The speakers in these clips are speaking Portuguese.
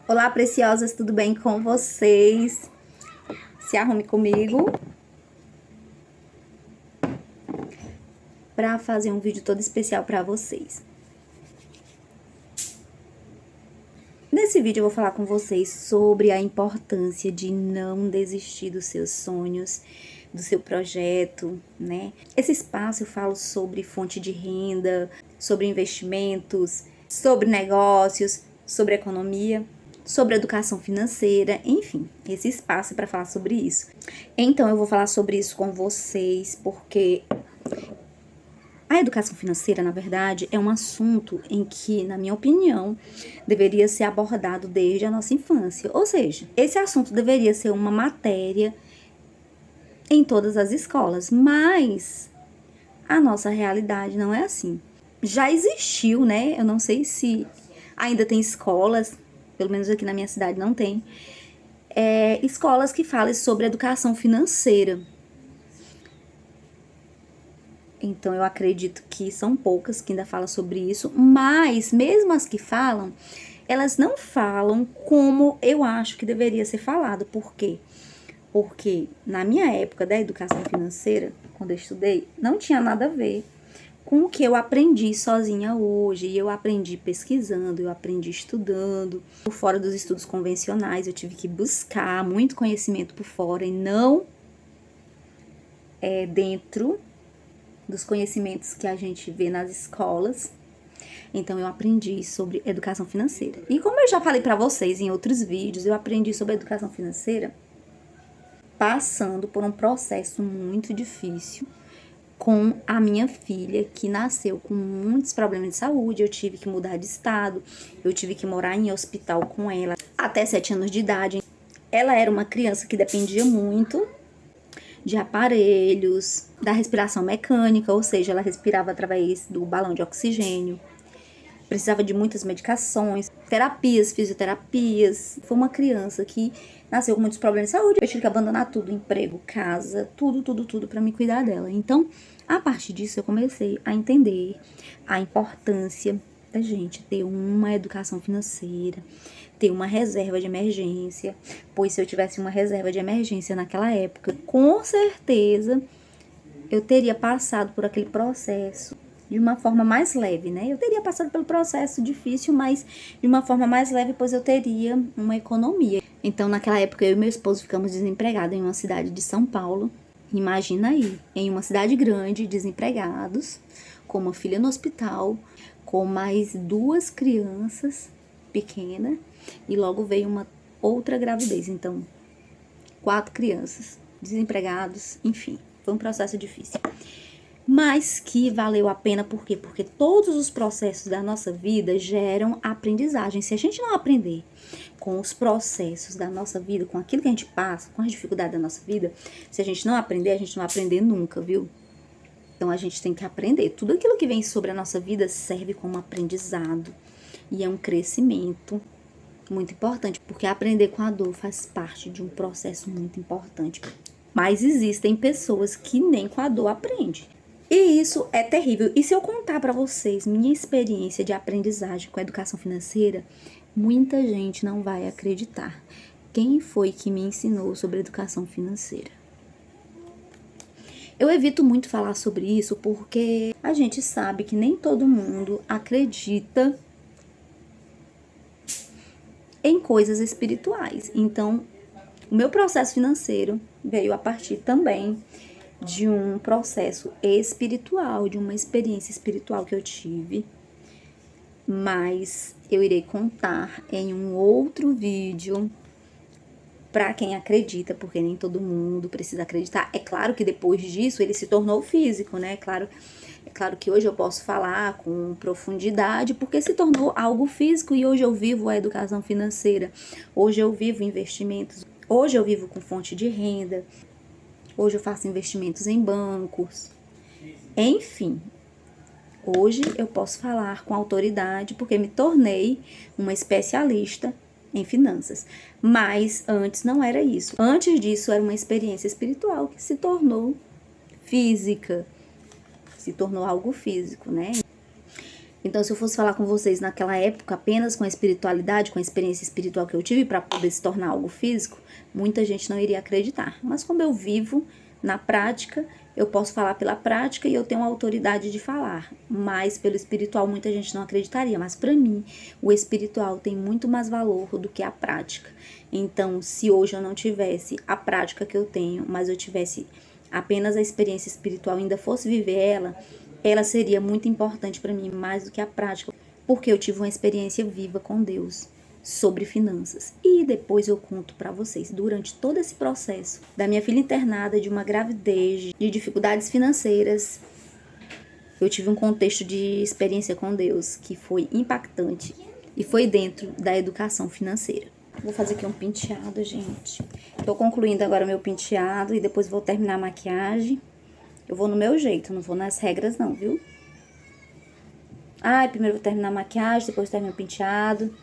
Olá, preciosas, tudo bem com vocês? Se arrume comigo para fazer um vídeo todo especial para vocês. Nesse vídeo eu vou falar com vocês sobre a importância de não desistir dos seus sonhos, do seu projeto, né? Esse espaço eu falo sobre fonte de renda, sobre investimentos, sobre negócios, sobre economia, sobre educação financeira, enfim, esse espaço é para falar sobre isso. Então eu vou falar sobre isso com vocês porque a educação financeira, na verdade, é um assunto em que, na minha opinião, deveria ser abordado desde a nossa infância. Ou seja, esse assunto deveria ser uma matéria em todas as escolas, mas a nossa realidade não é assim. Já existiu, né? Eu não sei se ainda tem escolas, pelo menos aqui na minha cidade não tem, escolas que falem sobre educação financeira. Então, eu acredito que são poucas que ainda falam sobre isso, mas mesmo as que falam, elas não falam como eu acho que deveria ser falado. Por quê? Porque na minha época da educação financeira, quando eu estudei, não tinha nada a ver com o que eu aprendi sozinha hoje. E eu aprendi pesquisando, eu aprendi estudando. Por fora dos estudos convencionais, eu tive que buscar muito conhecimento por fora e não dentro dos conhecimentos que a gente vê nas escolas. Então eu aprendi sobre educação financeira. E como eu já falei para vocês em outros vídeos, eu aprendi sobre educação financeira passando por um processo muito difícil com a minha filha, que nasceu com muitos problemas de saúde. Eu tive que mudar de estado, eu tive que morar em hospital com ela até 7 anos de idade. Ela era uma criança que dependia muito de aparelhos, da respiração mecânica, ou seja, ela respirava através do balão de oxigênio, precisava de muitas medicações, terapias, fisioterapias. Foi uma criança que nasceu com muitos problemas de saúde. Eu tive que abandonar tudo, emprego, casa, tudo para me cuidar dela. Então, a partir disso, eu comecei a entender a importância da gente ter uma educação financeira, ter uma reserva de emergência, pois se eu tivesse uma reserva de emergência naquela época, com certeza eu teria passado por aquele processo de uma forma mais leve, né? Eu teria passado pelo processo difícil, mas de uma forma mais leve, pois eu teria uma economia. Então, naquela época, eu e meu esposo ficamos desempregados em uma cidade de São Paulo. Imagina aí, em uma cidade grande, desempregados, com uma filha no hospital, com mais 2 crianças pequenas, e logo veio uma outra gravidez. Então, 4 crianças, desempregados, enfim, foi um processo difícil. Mas que valeu a pena, por quê? Porque todos os processos da nossa vida geram aprendizagem. Se a gente não aprender com os processos da nossa vida, com aquilo que a gente passa, com as dificuldades da nossa vida, se a gente não aprender, a gente não vai aprender nunca, viu? Então, a gente tem que aprender. Tudo aquilo que vem sobre a nossa vida serve como aprendizado. E é um crescimento muito importante, porque aprender com a dor faz parte de um processo muito importante. Mas existem pessoas que nem com a dor aprendem. E isso é terrível. E se eu contar para vocês minha experiência de aprendizagem com a educação financeira, muita gente não vai acreditar. Quem foi que me ensinou sobre educação financeira? Eu evito muito falar sobre isso porque a gente sabe que nem todo mundo acredita em coisas espirituais. Então, o meu processo financeiro veio a partir também de um processo espiritual, de uma experiência espiritual que eu tive. Mas eu irei contar em um outro vídeo para quem acredita, porque nem todo mundo precisa acreditar. É claro que depois disso ele se tornou físico, né? É claro que hoje eu posso falar com profundidade, porque se tornou algo físico e hoje eu vivo a educação financeira. Hoje eu vivo investimentos. Hoje eu vivo com fonte de renda. Hoje eu faço investimentos em bancos. Enfim, hoje eu posso falar com autoridade porque me tornei uma especialista em finanças. Mas antes não era isso. Antes disso era uma experiência espiritual que se tornou física. Se tornou algo físico, né? Então, se eu fosse falar com vocês naquela época apenas com a espiritualidade, com a experiência espiritual que eu tive para poder se tornar algo físico, muita gente não iria acreditar. Mas como eu vivo na prática, eu posso falar pela prática e eu tenho a autoridade de falar. Mas pelo espiritual muita gente não acreditaria. Mas para mim, o espiritual tem muito mais valor do que a prática. Então, se hoje eu não tivesse a prática que eu tenho, mas eu tivesse apenas a experiência espiritual e ainda fosse viver ela seria muito importante para mim, mais do que a prática, porque eu tive uma experiência viva com Deus sobre finanças. E depois eu conto para vocês, durante todo esse processo da minha filha internada, de uma gravidez, de dificuldades financeiras, eu tive um contexto de experiência com Deus que foi impactante e foi dentro da educação financeira. Vou fazer aqui um penteado, gente. Tô concluindo agora meu penteado e depois vou terminar a maquiagem. Eu vou no meu jeito, não vou nas regras não, viu? Primeiro eu vou terminar a maquiagem, depois termino o penteado.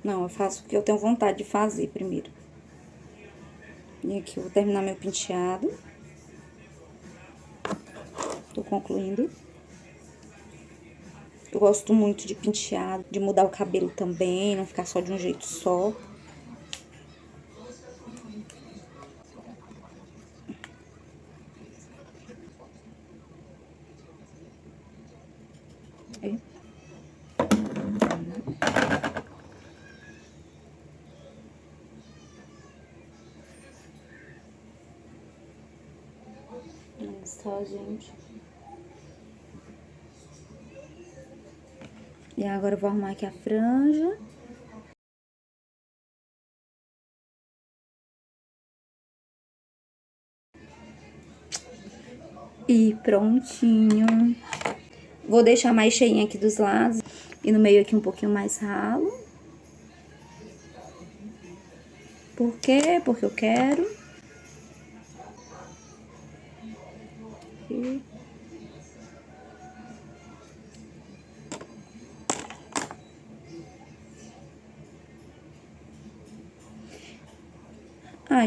Não, eu faço o que eu tenho vontade de fazer primeiro. E aqui eu vou terminar meu penteado. Tô concluindo. Eu gosto muito de penteado, de mudar o cabelo também, não ficar só de um jeito só. Só, gente. E agora eu vou arrumar aqui a franja. E prontinho. Vou deixar mais cheinha aqui dos lados e no meio aqui um pouquinho mais ralo. Por quê? Porque eu quero. Aqui.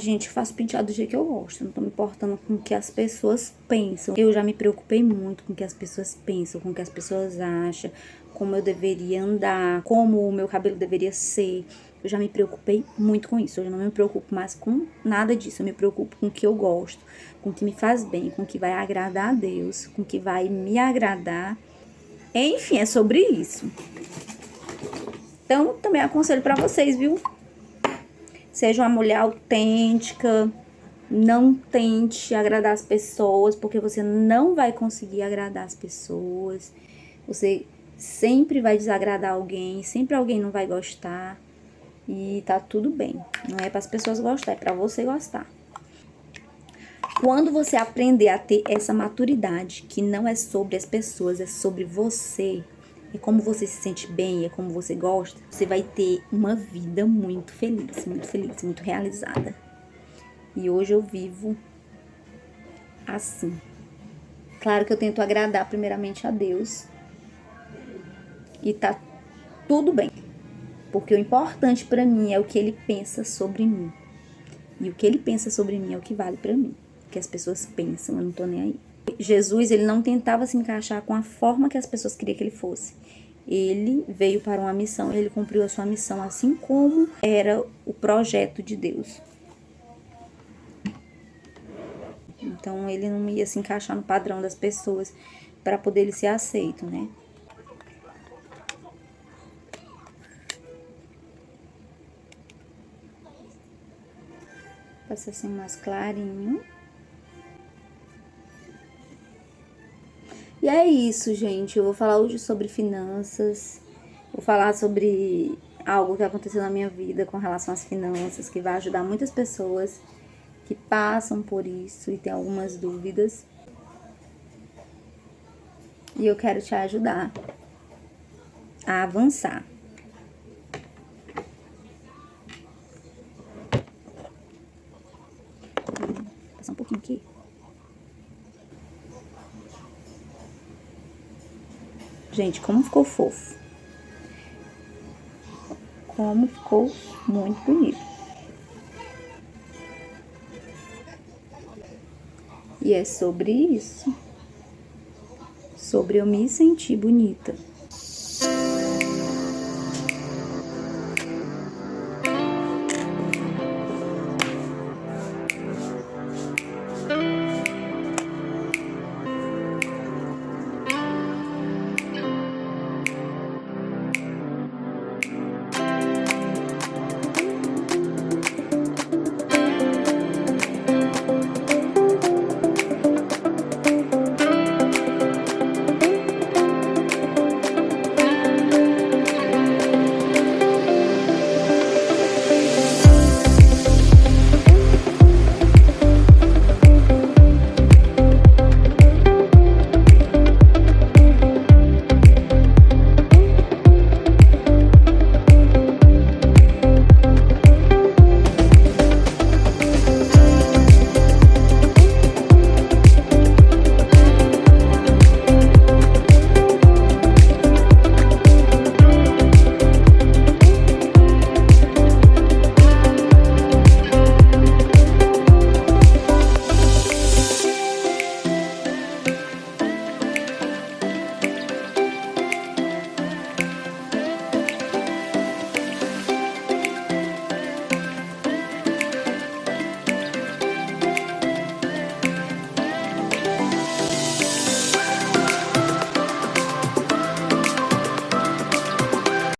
Gente, eu faço penteado do jeito que eu gosto. Não tô me importando com o que as pessoas pensam. Eu já me preocupei muito com o que as pessoas pensam, com o que as pessoas acham, como eu deveria andar, como o meu cabelo deveria ser. Eu já me preocupei muito com isso. Eu não me preocupo mais com nada disso. Eu me preocupo com o que eu gosto, com o que me faz bem, com o que vai agradar a Deus, com o que vai me agradar. Enfim, é sobre isso. Então, também aconselho pra vocês, viu? Seja uma mulher autêntica, não tente agradar as pessoas, porque você não vai conseguir agradar as pessoas. Você sempre vai desagradar alguém, sempre alguém não vai gostar. E tá tudo bem. Não é para as pessoas gostar, é para você gostar. Quando você aprender a ter essa maturidade, que não é sobre as pessoas, é sobre você, é como você se sente bem, é como você gosta, você vai ter uma vida muito feliz, muito realizada. E hoje eu vivo assim. Claro que eu tento agradar primeiramente a Deus. E tá tudo bem. Porque o importante pra mim é o que Ele pensa sobre mim. E o que Ele pensa sobre mim é o que vale pra mim. O que as pessoas pensam, eu não tô nem aí. Jesus, ele não tentava se encaixar com a forma que as pessoas queriam que ele fosse. Ele veio para uma missão, ele cumpriu a sua missão, assim como era o projeto de Deus. Então, ele não ia se encaixar no padrão das pessoas para poder ele ser aceito, né? Passa assim mais clarinho. E é isso, gente. Eu vou falar hoje sobre finanças. Vou falar sobre algo que aconteceu na minha vida com relação às finanças, que vai ajudar muitas pessoas que passam por isso e tem algumas dúvidas. E eu quero te ajudar a avançar. Vou passar um pouquinho aqui. Gente, como ficou fofo. Como ficou muito bonito. E é sobre isso. Sobre eu me sentir bonita.